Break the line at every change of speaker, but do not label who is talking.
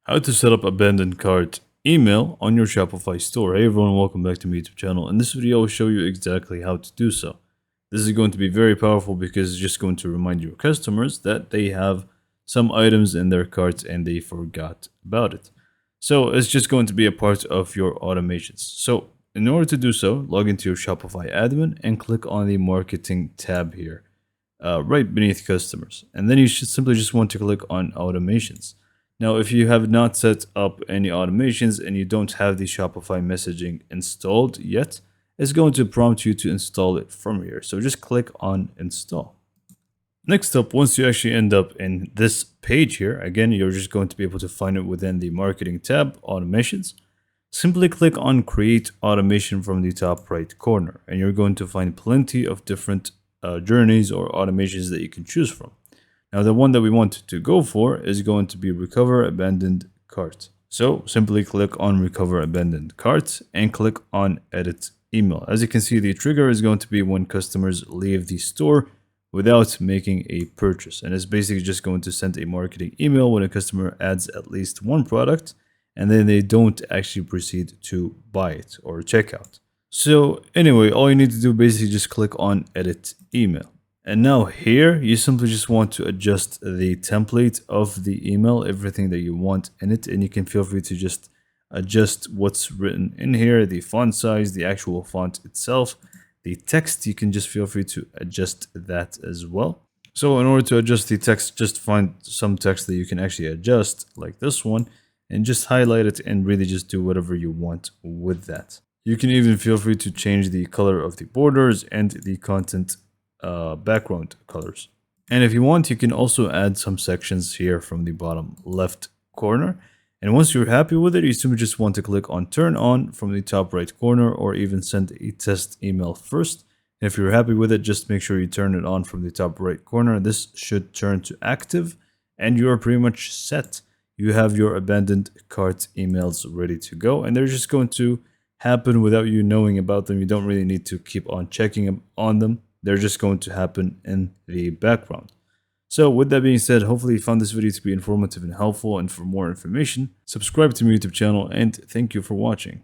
How to set up abandoned cart email on your Shopify store. Hey everyone, welcome back to my YouTube channel. In this video, I'll show you exactly how to do so. This is going to be very powerful because it's just going to remind your customers that they have some items in their carts and they forgot about it. So it's just going to be a part of your automations. So in order to do so, log into your Shopify admin and click on the marketing tab here, right beneath customers. And then you should simply just want to click on automations. Now, if you have not set up any automations and you don't have the Shopify messaging installed yet, it's going to prompt you to install it from here. So just click on install. Next up, once you actually end up in this page here, again, you're just going to be able to find it within the marketing tab, automations. Simply click on create automation from the top right corner, and you're going to find plenty of different journeys or automations that you can choose from. Now, the one that we want to go for is going to be recover abandoned cart. So simply click on recover abandoned cart and click on edit email. As you can see, the trigger is going to be when customers leave the store without making a purchase. And it's basically just going to send a marketing email when a customer adds at least one product and then they don't actually proceed to buy it or check out. So anyway, all you need to do basically just click on edit email. And now here, you simply just want to adjust the template of the email, everything that you want in it. And you can feel free to just adjust what's written in here, the font size, the actual font itself, the text, you can just feel free to adjust that as well. So in order to adjust the text, just find some text that you can actually adjust like this one and just highlight it and really just do whatever you want with that. You can even feel free to change the color of the borders and the content background colors. And if you want, you can also add some sections here from the bottom left corner. And once you're happy with it, you simply just want to click on turn on from the top right corner or even send a test email first. And if you're happy with it, just make sure you turn it on from the top right corner. This should turn to active and you're pretty much set. You have your abandoned cart emails ready to go and they're just going to happen without you knowing about them. You don't really need to keep on checking on them. They're just going to happen in the background. So with that being said, hopefully you found this video to be informative and helpful, and for more information, subscribe to my YouTube channel and thank you for watching.